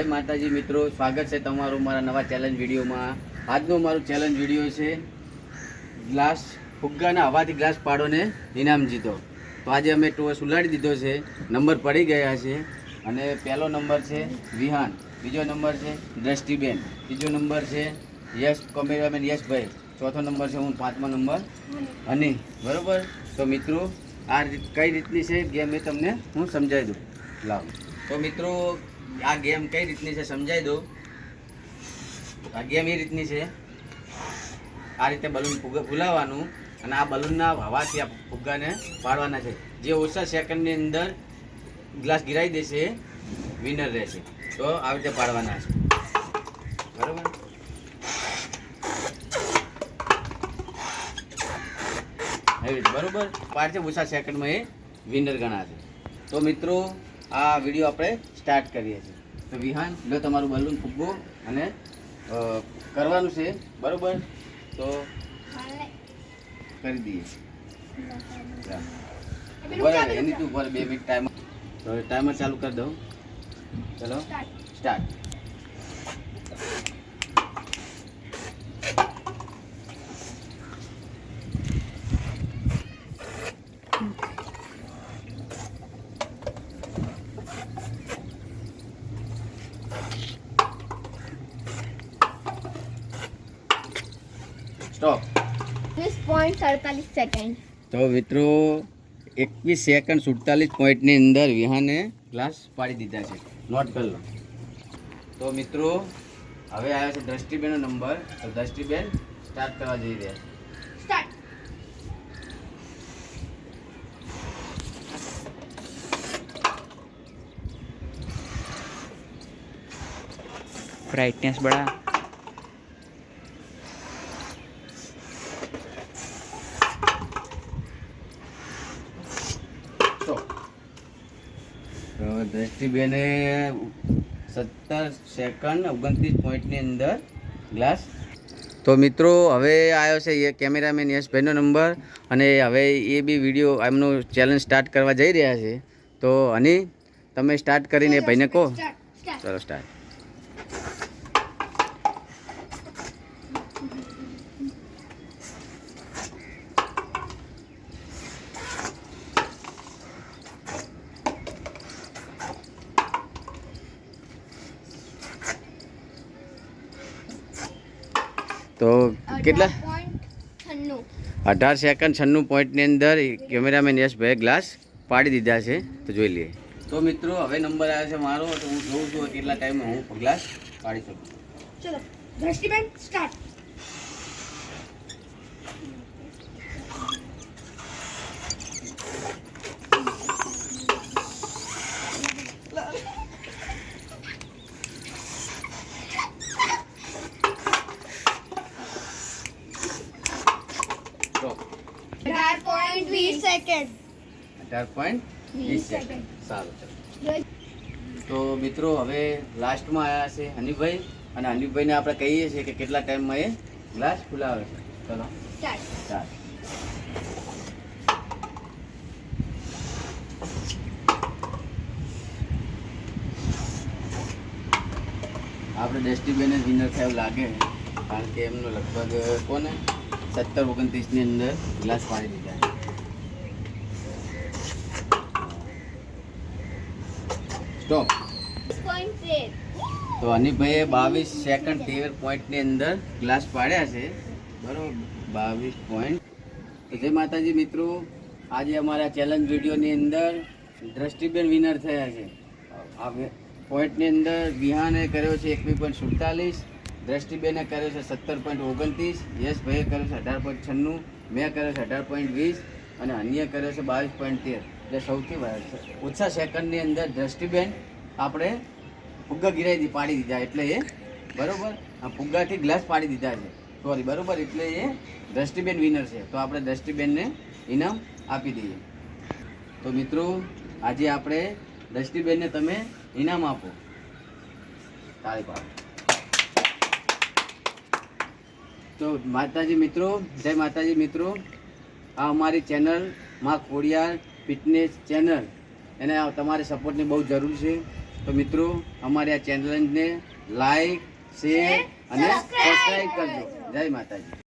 જય માતાજી મિત્રો, સ્વાગત છે તમારું મારા નવા ચેલેન્જ વિડીયોમાં. આજનો મારું ચેલેન્જ વિડીયો છે ગ્લાસ ફુગ્ગાના હવાથી ગ્લાસ પાડોને ઇનામ જીતો. તો આજે અમે ટોસ ઉલાડી દીધો છે, નંબર પડી ગયા છે. અને પહેલો નંબર છે વિહાન, બીજો નંબર છે દ્રષ્ટિબેન, ત્રીજો નંબર છે યશ કોમેરામેન યશભાઈ, ચોથો નંબર છે હું, પાંચમો નંબર હની. બરાબર? તો મિત્રો આ કઈ રીતની છે ગેમ એ તમને હું સમજાવી દઉં. લાવો. તો મિત્રો આ ગેમ કઈ રીતની છે સમજાવી દઉં. આ ગેમ એ રીતની છે, આ રીતે બલૂન ફૂલાવવાનું અને આ બલૂનના હવાથી આ ફુગ્ગાને પાડવાના છે. જે ઓછા સેકન્ડની અંદર ગ્લાસ ગિરાવી દેશે વિનર રહેશે. તો આવી રીતે પાડવાના છે. બરાબર? એવી રીતે બરાબર પાડશે, ઓછા સેકન્ડમાં એ વિનર ગણાશે. તો મિત્રો આ વિડીયો આપણે સ્ટાર્ટ કરીએ છીએ. તો વિહાન લો તમારું બલૂન ફુગ્ગો અને કરવાનું છે. બરાબર? તો કરી દઈએ. બરાબર, એની તું ઉપર 2 મિનિટ ટાઈમ. તો ટાઈમર ચાલુ કરી દઉં. ચલો સ્ટાર્ટ. સ્ટોપ. 20.47 સેકન્ડ. તો મિત્રો 21 સેકન્ડ 47 પોઈન્ટની અંદર વિહાને ગ્લાસ પાડી દીધા છે. નોટ કરી લો. તો મિત્રો હવે આવ્યો છે દ્રષ્ટિબેનનો નંબર. તો દ્રષ્ટિબેન સ્ટાર્ટ કરવા જઈ રહ્યા છે. સ્ટાર્ટ. ब्राइटनेस बढ़ा. તો દ્રષ્ટિબેને 17 સેકન્ડ 29 પોઈન્ટની અંદર ગ્લાસ. તો મિત્રો હવે આવ્યો છે એ કેમેરામેન યશભાઈનો નંબર અને હવે એ બી વિડીયો એમનો ચેલેન્જ સ્ટાર્ટ કરવા જઈ રહ્યા છે. તો હની તમે સ્ટાર્ટ કરીને ભાઈને કહો. ચલો સ્ટાર્ટ. તો કેટલા 18 સેકન્ડ 96 પોઈન્ટની અંદર કેમેરામેન યશભાઈ ગ્લાસ પાડી દીધા છે. તો જોઈ લઈએ. તો મિત્રો હવે નંબર આવ્યો છે મારો. તો હું જોઉં છું કેટલા ટાઈમમાં હું ગ્લાસ પાડી શકું. ચલો દ્રષ્ટિબેન સ્ટાર્ટ. તો 18.20 સેકન્ડ. 18.20 સેકન્ડ. સારું ચલો. તો મિત્રો હવે લાસ્ટમાં આવ્યા છે હનીભાઈ અને હનીભાઈને આપણે કહીએ છીએ કે કેટલા ટાઈમમાં એ ગ્લાસ ખુલાવે છે. ચલો સ્ટાર્ટ. સ્ટાર્ટ. આપણે ડસ્ટીબેન જ વિનર થયું લાગે, કારણ કે એમનો લગભગ કોને 17-29ની અંદર ગ્લાસ પાડી દીધા. સ્ટોપ. 6.8. તો હનીભાઈએ 22 સેકન્ડ 13 પોઈન્ટની અંદર ગ્લાસ પાડ્યા છે. બરાબર, 22 પોઈન્ટ. તો જય માતાજી મિત્રો, આજે અમારા ચેલેન્જ વિડીયોની અંદર દ્રષ્ટિબેન વિનર થયા છે. આ પોઈન્ટની અંદર વિહાને કર્યો છે 21.47, દ્રષ્ટિબેને કર્યો છે 17.29, યશભાઈએ કર્યો છે 18.96, મેં કર્યો છે 18.20 અને અન્ય કર્યો છે 22.13. એટલે સૌથી ઓછા સેકન્ડની અંદર દ્રષ્ટિબેન આપણે ફુગ્ગા ગિરાવી પાડી દીધા. એટલે એ બરાબર આ ફુગ્ગાથી ગ્લાસ પાડી દીધા છે. સોરી, બરાબર, એટલે એ દ્રષ્ટિબેન વિનર છે. તો આપણે દ્રષ્ટિબેનને ઇનામ આપી દઈએ. તો મિત્રો આજે આપણે દ્રષ્ટિબેનને તમે ઇનામ આપો. તાળી પાડો. તો માતાજી મિત્રો, જય માતાજી મિત્રો, આ અમારી ચેનલ માં ખોડિયાર ફિટનેસ ચેનલ, એને તમારી સપોર્ટની બહુ જરૂર છે. તો મિત્રો અમારી આ ચેનલને લાઈક શેર અને સબસ્ક્રાઈબ કરજો. જય માતાજી.